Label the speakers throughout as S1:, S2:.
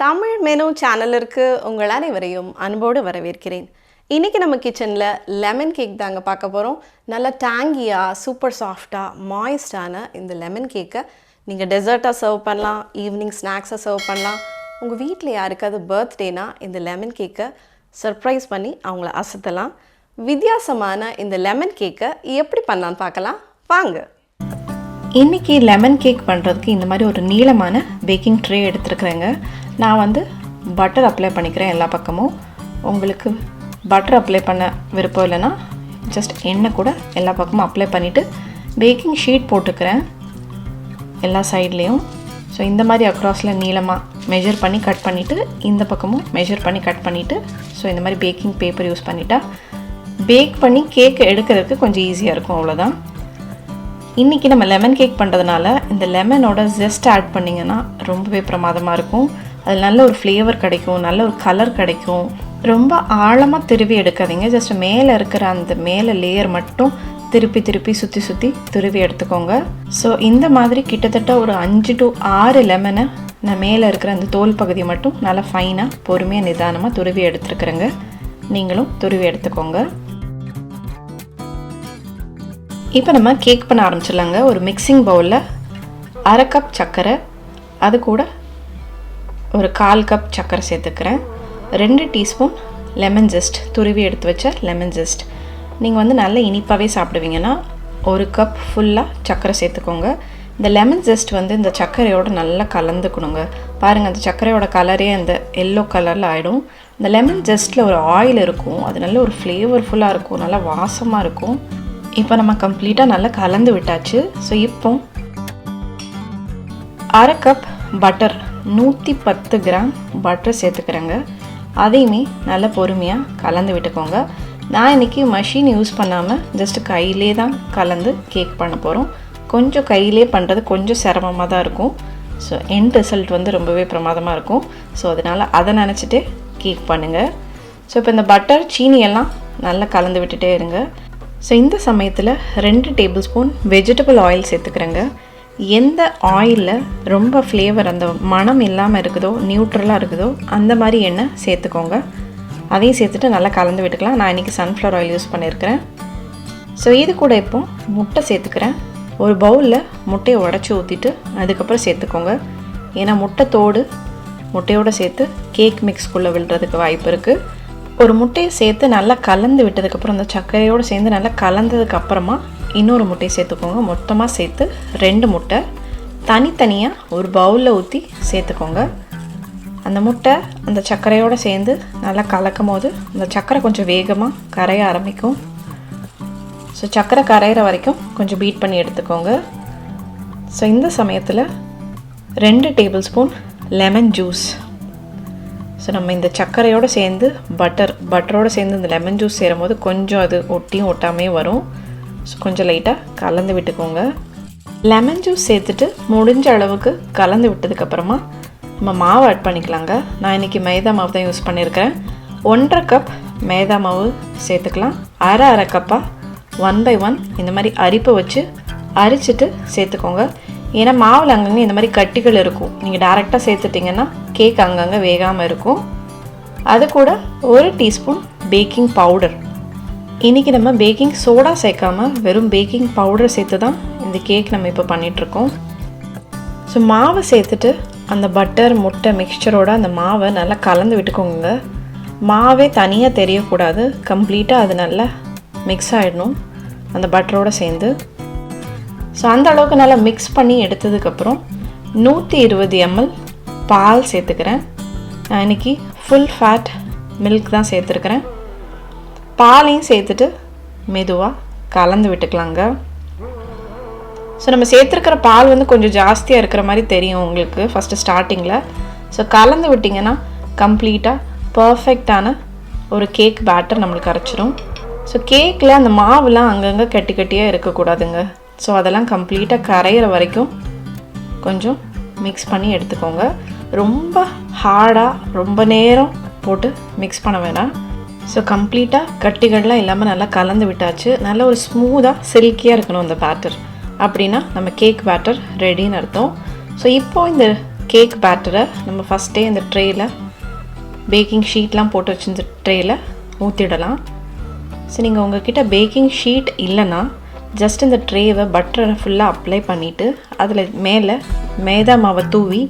S1: Tamil menu சேனலிற்கு உங்கள் அனைவரையும் அன்போடு வரவேற்கிறேன். இன்றைக்கி நம்ம கிச்சனில் லெமன் கேக் தாங்க பார்க்க போகிறோம். நல்லா டேங்கியாக சூப்பர் சாஃப்டாக மாய்ஸ்டான இந்த லெமன் கேக்கை நீங்கள் டெசர்ட்டாக சர்வ் பண்ணலாம், ஈவினிங் ஸ்நாக்ஸாக சர்வ் பண்ணலாம். உங்கள் வீட்டில் யாருக்காவது பர்த்டேனா இந்த லெமன் கேக்கை சர்ப்ரைஸ் பண்ணி அவங்கள அசத்தலாம். வித்தியாசமான இந்த லெமன் கேக்கை எப்படி பண்ணலான்னு பார்க்கலாம் வாங்க.
S2: இன்றைக்கி லெமன் கேக் பண்ணுறதுக்கு இந்த மாதிரி ஒரு நீளமான பேக்கிங் ட்ரே எடுத்துருக்குறேங்க. நான் பட்டர் அப்ளை பண்ணிக்கிறேன் எல்லா பக்கமும். உங்களுக்கு பட்டர் அப்ளை பண்ண விருப்பம் இல்லைன்னா ஜஸ்ட் எண்ணெய் கூட எல்லா பக்கமும் அப்ளை பண்ணிவிட்டு பேக்கிங் ஷீட் போட்டுக்கிறேன் எல்லா சைட்லேயும். ஸோ இந்த மாதிரி அக்ராஸில் நீளமாக மெஷர் பண்ணி கட் பண்ணிவிட்டு இந்த பக்கமும் மெஷர் பண்ணி கட் பண்ணிவிட்டு ஸோ இந்த மாதிரி பேக்கிங் பேப்பர் யூஸ் பண்ணிட்டா பேக் பண்ணி கேக் எடுக்கிறதுக்கு கொஞ்சம் ஈஸியாக இருக்கும். அவ்வளோதான். இன்றைக்கி நம்ம லெமன் கேக் பண்ணுறதுனால இந்த லெமனோட ஜெஸ்ட் ஆட் பண்ணிங்கன்னா ரொம்பவே பிரமாதமாக இருக்கும். அதில் நல்ல ஒரு ஃப்ளேவர் கிடைக்கும், நல்ல ஒரு கலர் கிடைக்கும். ரொம்ப ஆழமாக திருவி எடுக்காதீங்க. ஜஸ்ட் மேலே இருக்கிற அந்த மேலே லேயர் மட்டும் திருப்பி சுற்றி துருவி எடுத்துக்கோங்க. ஸோ இந்த மாதிரி கிட்டத்தட்ட ஒரு 5 to 6 லெமனை நான் மேலே இருக்கிற அந்த தோல் பகுதியை மட்டும் நல்லா ஃபைனாக பொறுமையாக நிதானமாக துருவி எடுத்துருக்குறேங்க. நீங்களும் துருவி எடுத்துக்கோங்க. இப்போ நம்ம கேக் பண்ண ஆரம்பிச்சிடலாங்க. ஒரு மிக்சிங் பவுலில் 1/2 கப் சர்க்கரை, அது கூட ஒரு 1/4 கப் சர்க்கரை சேர்த்துக்கிறேன். 2 டீஸ்பூன் லெமன் ஜெஸ்ட், துருவி எடுத்து வச்ச லெமன் ஜெஸ்ட். நீங்கள் நல்ல இனிப்பாகவே சாப்பிடுவீங்கன்னா 1 கப் ஃபுல்லாக சர்க்கரை சேர்த்துக்கோங்க. இந்த லெமன் ஜெஸ்ட் இந்த சர்க்கரையோடு நல்லா கலந்துக்கணுங்க. பாருங்கள், அந்த சர்க்கரையோட கலரே அந்த எல்லோ கலரில் ஆகிடும். இந்த லெமன் ஜெஸ்ட்டில் ஒரு ஆயில் இருக்கும், அது நல்ல ஒரு ஃப்ளேவர்ஃபுல்லாக இருக்கும், நல்லா வாசமாக இருக்கும். இப்போ நம்ம கம்ப்ளீட்டாக நல்லா கலந்து விட்டாச்சு. ஸோ இப்போ 1/2 கப் பட்டர், 110 கிராம் பட்டர் சேர்த்துக்கிறேங்க. அதையுமே நல்லா பொறுமையாக கலந்து விட்டுக்கோங்க. நான் இன்றைக்கி மஷின் யூஸ் பண்ணாமல் ஜஸ்ட்டு கையிலே தான் கலந்து கேக் பண்ண போகிறோம். கொஞ்சம் கையிலே பண்ணுறது கொஞ்சம் சிரமமாக தான் இருக்கும். ஸோ எண்ட் ரிசல்ட் ரொம்பவே பிரமாதமாக இருக்கும். ஸோ அதனால் அதை நினச்சிட்டு கேக் பண்ணுங்கள். ஸோ இப்போ இந்த பட்டர் சீனியெல்லாம் நல்லா கலந்து விட்டுட்டே இருங்க. ஸோ இந்த சமயத்தில் 2 டேபிள் ஸ்பூன் வெஜிடபிள் ஆயில் சேர்த்துக்கிறேங்க. எந்த ஆயிலில் ரொம்ப ஃப்ளேவர் அந்த மணம் இல்லாமல் இருக்குதோ, நியூட்ரலாக இருக்குதோ அந்த மாதிரி எண்ணெய் சேர்த்துக்கோங்க. அதையும் சேர்த்துட்டு நல்லா கலந்து விட்டுக்கலாம். நான் இன்றைக்கி சன்ஃப்ளவர் ஆயில் யூஸ் பண்ணியிருக்கிறேன். ஸோ இது கூட இப்போது முட்டை சேர்த்துக்கிறேன். ஒரு பவுலில் முட்டையை உடச்சி ஊற்றிட்டு அதுக்கப்புறம் சேர்த்துக்கோங்க. ஏன்னா முட்டையோடு சேர்த்து கேக் மிக்ஸ்குள்ளே விழுறதுக்கு வாய்ப்பு இருக்குது. ஒரு முட்டையை சேர்த்து நல்லா கலந்து விட்டதுக்கப்புறம் அந்த சர்க்கரையோடு சேர்ந்து நல்லா கலந்ததுக்கப்புறமா இன்னொரு முட்டையை சேர்த்துக்கோங்க. மொத்தமாக சேர்த்து 2 முட்டை தனித்தனியாக ஒரு பவுலில் ஊற்றி சேர்த்துக்கோங்க. அந்த முட்டை அந்த சர்க்கரையோடு சேர்ந்து நல்லா கலக்கும் போது அந்த சர்க்கரை கொஞ்சம் வேகமாக கரைய ஆரம்பிக்கும். ஸோ சர்க்கரை கரையிற வரைக்கும் கொஞ்சம் பீட் பண்ணி எடுத்துக்கோங்க. ஸோ இந்த சமயத்தில் 2 table spoon lemon juice. So நம்ம இந்த சர்க்கரையோடு சேர்ந்து பட்டரோடு சேர்ந்து இந்த லெமன் ஜூஸ் சேரும்போது கொஞ்சம் அது ஒட்டியும் ஒட்டாமே வரும். ஸோ கொஞ்சம் லைட்டாக கலந்து விட்டுக்கோங்க. லெமன் ஜூஸ் சேர்த்துட்டு முடிஞ்ச அளவுக்கு கலந்து விட்டதுக்கப்புறமா நம்ம மாவு ஆட் பண்ணிக்கலாங்க. நான் இன்றைக்கி மைதா மாவு தான் யூஸ் பண்ணியிருக்கிறேன். 1/2 கப் மைதா மாவு சேர்த்துக்கலாம். அரை கப்பாக 1/1 இந்த மாதிரி அரிப்பை வச்சு அரிச்சிட்டு சேர்த்துக்கோங்க. ஏன்னா மாவில் அங்கங்கே இந்த மாதிரி கட்டிகள் இருக்கும். நீங்கள் டேரெக்டாக சேர்த்துட்டிங்கன்னா கேக் அங்கங்கே வேகாமல் இருக்கும். அது கூட 1 டீஸ்பூன் பேக்கிங் பவுடர். இன்றைக்கி நம்ம பேக்கிங் சோடா சேர்க்காமல் வெறும் பேக்கிங் பவுடர் சேர்த்து தான் இந்த கேக் நம்ம இப்போ பண்ணிகிட்ருக்கோம். ஸோ மாவை சேர்த்துட்டு அந்த பட்டர் முட்டை மிக்சரோட அந்த மாவை நல்லா கலந்து விட்டுக்கோங்க. மாவே தனியாக தெரியக்கூடாது, கம்ப்ளீட்டாக அது நல்லா மிக்ஸ் ஆகிடணும் அந்த பட்டரோடு சேர்ந்து. ஸோ அந்த அளவுக்கு நல்லா மிக்ஸ் பண்ணி எடுத்ததுக்கப்புறம் 120 ml பால் சேர்த்துக்கிறேன். நான் இன்றைக்கி ஃபுல் ஃபேட் மில்க் தான் சேர்த்துருக்கிறேன். பாலையும் சேர்த்துட்டு மெதுவாக கலந்து விட்டுக்கலாங்க. ஸோ நம்ம சேர்த்துருக்கிற பால் கொஞ்சம் ஜாஸ்தியாக இருக்கிற மாதிரி தெரியும் உங்களுக்கு ஃபஸ்ட்டு ஸ்டார்டிங்கில். ஸோ கலந்து விட்டிங்கன்னா கம்ப்ளீட்டாக பர்ஃபெக்டான ஒரு கேக் பேட்டர் நம்மளுக்கு அரைச்சிடும். ஸோ கேக்கில் அந்த மாவுலாம் அங்கங்கே கட்டியாக இருக்கக்கூடாதுங்க. ஸோ அதெல்லாம் கம்ப்ளீட்டாக கரையிற வரைக்கும் கொஞ்சம் மிக்ஸ் பண்ணி எடுத்துக்கோங்க. ரொம்ப ஹார்டாக ரொம்ப நேரம் போட்டு மிக்ஸ் பண்ண வேணாம். ஸோ கம்ப்ளீட்டாக கட்டிகள்லாம் இல்லாமல் நல்லா கலந்து விட்டாச்சு. நல்ல ஒரு ஸ்மூத்தாக சில்கியாக இருக்கணும் அந்த பேட்டர். அப்படின்னா நம்ம கேக் பேட்டர் ரெடின்னு அர்த்தம். ஸோ இப்போது இந்த கேக் பேட்டரை நம்ம ஃபஸ்ட்டே இந்த ட்ரேயில் பேக்கிங் ஷீட்லாம் போட்டு வச்சிருந்த ட்ரேயில் ஊற்றிடலாம். ஸோ நீங்கள் உங்கள்கிட்ட பேக்கிங் ஷீட் இல்லைன்னா ஜஸ்ட் இந்த ட்ரேவை பட்டரை ஃபுல்லாக அப்ளை பண்ணிவிட்டு அதில் மேலே மைதா மாவை தூவி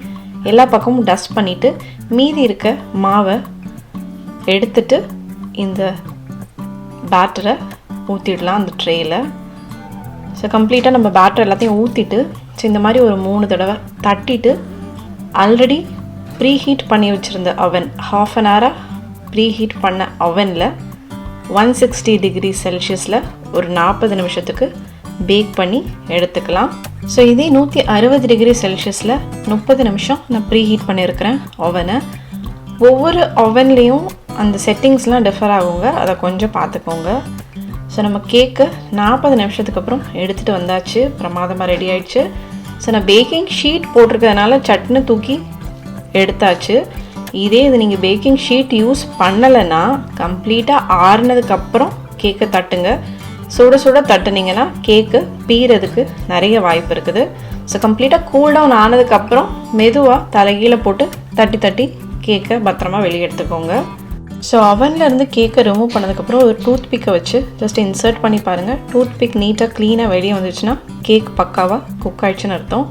S2: எல்லா பக்கமும் டஸ்ட் பண்ணிவிட்டு மீதி இருக்க மாவை எடுத்துட்டு இந்த பேட்டரை ஊற்றிடலாம் அந்த ட்ரேயில். ஸோ கம்ப்ளீட்டாக நம்ம பேட்டர் எல்லாத்தையும் ஊற்றிட்டு ஸோ இந்த மாதிரி ஒரு 3 தடவை தட்டிட்டு ஆல்ரெடி ப்ரீ ஹீட் பண்ணி வச்சுருந்த அவன் ½ an hour ப்ரீ ஹீட் பண்ண அவனில் 160 டிகிரி செல்சியஸில் ஒரு 40 நிமிஷத்துக்கு பேக் பண்ணி எடுத்துக்கலாம். ஸோ இதே 160 டிகிரி செல்சியஸில் 30 நிமிஷம் நான் ப்ரீ ஹீட் பண்ணியிருக்கிறேன் அவனை. ஒவ்வொரு அவன்லேயும் அந்த செட்டிங்ஸ்லாம் டிஃபர் ஆகுங்க, அதை கொஞ்சம் பார்த்துக்கோங்க. ஸோ நம்ம கேக்கு 40 நிமிஷத்துக்கு அப்புறம் எடுத்துகிட்டு வந்தாச்சு, பிரமாதமாக ரெடி ஆகிடுச்சு. ஸோ நான் பேக்கிங் ஷீட் போட்டிருக்கிறதுனால சட்னு தூக்கி எடுத்தாச்சு. இதே இது நீங்கள் பேக்கிங் ஷீட் யூஸ் பண்ணலைன்னா கம்ப்ளீட்டாக ஆறுனதுக்கப்புறம் கேக்கை தட்டுங்க. சுட சுட தட்டுனீங்கன்னா கேக்கு பீறதுக்கு நிறைய வாய்ப்பு இருக்குது. ஸோ கம்ப்ளீட்டாக கூல் டவுன் ஆனதுக்கப்புறம் மெதுவாக தலைகீழ போட்டு தட்டி தட்டி கேக்கை பத்திரமா வெளியே எடுத்துக்கோங்க. ஸோ அவன்லேருந்து கேக்கை ரிமூவ் பண்ணதுக்கப்புறம் ஒரு டூத் பிக்கை வச்சு ஜஸ்ட் இன்சர்ட் பண்ணி பாருங்கள். டூத் பிக் நீட்டாக க்ளீனாக வெளியே வந்துச்சுன்னா கேக் பக்காவாக குக் ஆகிடுச்சுன்னு அர்த்தம்.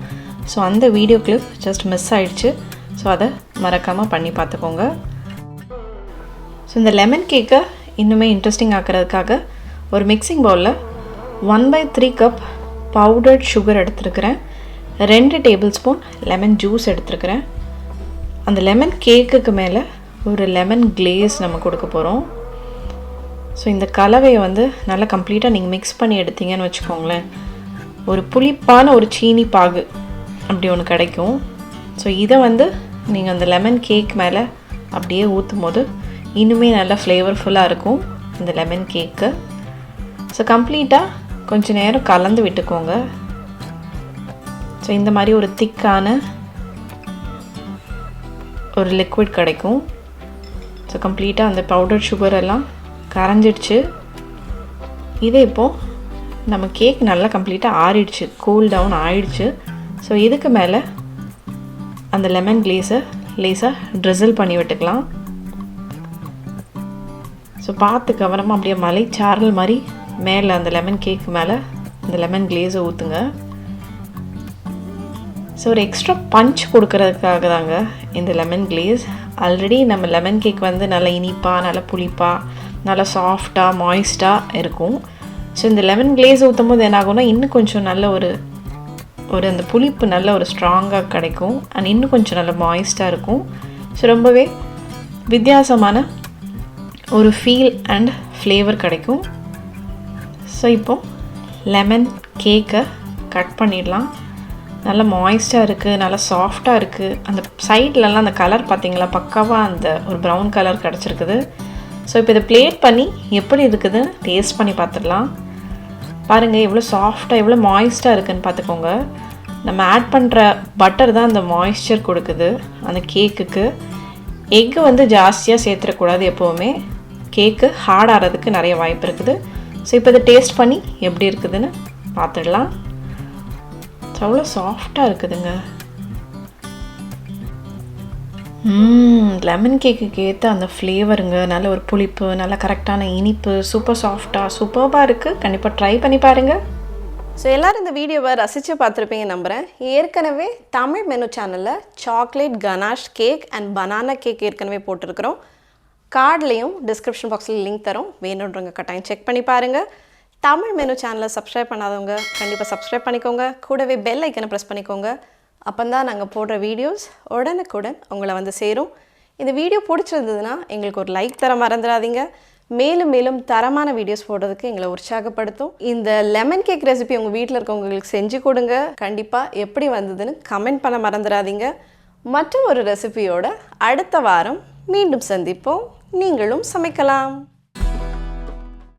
S2: ஸோ அந்த வீடியோ கிளிப் ஜஸ்ட் மிஸ் ஆகிடுச்சு. ஸோ அதை மறக்காமல் பண்ணி பார்த்துக்கோங்க. ஸோ இந்த லெமன் கேக்கை இன்னுமே இன்ட்ரெஸ்டிங் ஆக்கிறதுக்காக ஒரு மிக்சிங் பவுலில் 1/3 கப் பவுடர்ட் சுகர் எடுத்துருக்கிறேன். 2 டேபிள் ஸ்பூன் லெமன் ஜூஸ் எடுத்துருக்கிறேன். அந்த லெமன் கேக்குக்கு மேலே ஒரு லெமன் கிளேஸ் நம்ம கொடுக்க போகிறோம். ஸோ இந்த கலவையை வந்து நல்லா கம்ப்ளீட்டாக நீங்கள் மிக்ஸ் பண்ணி எடுத்தீங்கன்னு வச்சுக்கோங்களேன், ஒரு புளிப்பான ஒரு சீனி பாகு அப்படி ஒன்று கிடைக்கும். ஸோ இதை வந்து நீங்கள் அந்த லெமன் கேக் மேலே அப்படியே ஊற்றும் போது இன்னுமே நல்லா ஃப்ளேவர்ஃபுல்லாக இருக்கும் இந்த லெமன் கேக்கு. ஸோ கம்ப்ளீட்டாக கொஞ்சம் நேரம் கலந்து விட்டுக்கோங்க. ஸோ இந்த மாதிரி ஒரு திக்கான ஒரு லிக்விட் கிடைக்கும். ஸோ கம்ப்ளீட்டாக அந்த பவுடர் சுகர் எல்லாம் கரைஞ்சிடுச்சு. இதே இப்போது நம்ம கேக் நல்லா கம்ப்ளீட்டாக ஆறிடுச்சு, கூல் டவுன் ஆயிடுச்சு. ஸோ இதுக்கு மேலே அந்த லெமன் கிளேஸை லேசாக ட்ரிசில் பண்ணி விட்டுக்கலாம். ஸோ பார்த்து கவனமாக அப்படியே மலைச்சாரல் மாதிரி மேலே அந்த லெமன் கேக்கு மேலே அந்த லெமன் கிளேஸை ஊற்றுங்க. ஸோ ஒரு எக்ஸ்ட்ரா பஞ்ச் கொடுக்கறதுக்காக தாங்க இந்த லெமன் கிளேஸ். ஆல்ரெடி நம்ம லெமன் கேக் வந்து நல்லா இனிப்பாக, நல்லா புளிப்பாக, நல்லா சாஃப்டாக, மாய்ஸ்டாக இருக்கும். ஸோ இந்த லெமன் கிளேஸ் ஊற்றும் போது என்ன ஆகும்னா இன்னும் கொஞ்சம் நல்ல ஒரு அந்த புளிப்பு நல்ல ஒரு ஸ்ட்ராங்காக கிடைக்கும். அண்ட் இன்னும் கொஞ்சம் நல்ல மாய்ஸ்டாக இருக்கும். ஸோ ரொம்பவே வித்தியாசமான ஒரு ஃபீல் அண்ட் ஃப்ளேவர் கிடைக்கும். ஸோ இப்போது லெமன் கேக்கை கட் பண்ணிடலாம். நல்லா மாய்ஸ்டாக இருக்குது, நல்லா சாஃப்டாக இருக்குது. அந்த சைட்லலாம் அந்த கலர் பார்த்திங்களா, பக்காவாக அந்த ஒரு ப்ரௌன் கலர் கிடச்சிருக்குது. ஸோ இப்போ இதை பிளேட் பண்ணி எப்படி இருக்குதுன்னு டேஸ்ட் பண்ணி பார்த்துடலாம். பாருங்கள் எவ்வளோ சாஃப்டாக எவ்வளோ மாய்ஸ்டாக இருக்குதுன்னு பார்த்துக்கோங்க. நம்ம ஆட் பண்ணுற பட்டர் தான் அந்த மாய்ஸ்சர் கொடுக்குது அந்த கேக்குக்கு. எக்கு வந்து ஜாஸ்தியாக சேர்த்துடக்கூடாது எப்போவுமே, கேக்கு ஹார்ட் ஆகிறதுக்கு நிறைய வாய்ப்பு இருக்குது. ஸோ இப்போ இதை டேஸ்ட் பண்ணி எப்படி இருக்குதுன்னு பார்த்துடலாம். அவ்வளோ சாஃப்டாக இருக்குதுங்க. லெமன் கேக்குக்கு ஏற்ற அந்த ஃப்ளேவருங்க, நல்ல ஒரு புளிப்பு, நல்ல கரெக்டான இனிப்பு, சூப்பர் சாஃப்டாக சூப்பராக இருக்குது. கண்டிப்பாக ட்ரை பண்ணி பாருங்கள்.
S1: ஸோ எல்லோரும் இந்த வீடியோவை ரசித்து பார்த்துருப்பீங்க நம்புகிறேன். ஏற்கனவே தமிழ் மெனு சேனலில் chocolate ganache cake and banana cake ஏற்கனவே போட்டிருக்கிறோம். கார்ட்லேயும் டிஸ்கிரிப்ஷன் பாக்ஸில் லிங்க் தரோம், வேணுன்றவங்க கட்டாயம் செக் பண்ணி பாருங்கள். தமிழ் மெனு சேனலை சப்ஸ்கிரைப் பண்ணாதவங்க கண்டிப்பாக சப்ஸ்கிரைப் பண்ணிக்கோங்க. கூடவே பெல் ஐக்கனை ப்ரெஸ் பண்ணிக்கோங்க. அப்போ தான் நாங்கள் போடுற வீடியோஸ் உடனுக்குடன் உங்களை வந்து சேரும். இந்த வீடியோ பிடிச்சிருந்ததுன்னா எங்களுக்கு ஒரு லைக் தர மறந்துடாதீங்க. மேலும் மேலும் தரமான வீடியோஸ் போடுறதுக்கு எங்களை உற்சாகப்படுத்தும். இந்த லெமன் கேக் ரெசிபி உங்கள் வீட்டில் இருக்கவங்களுக்கு செஞ்சு கொடுங்க. கண்டிப்பாக எப்படி வந்ததுன்னு கமெண்ட் பண்ண மறந்துடாதீங்க. மற்றும் ஒரு ரெசிபியோட அடுத்த வாரம் மீண்டும் சந்திப்போம். நீங்களும் சமைக்கலாம்.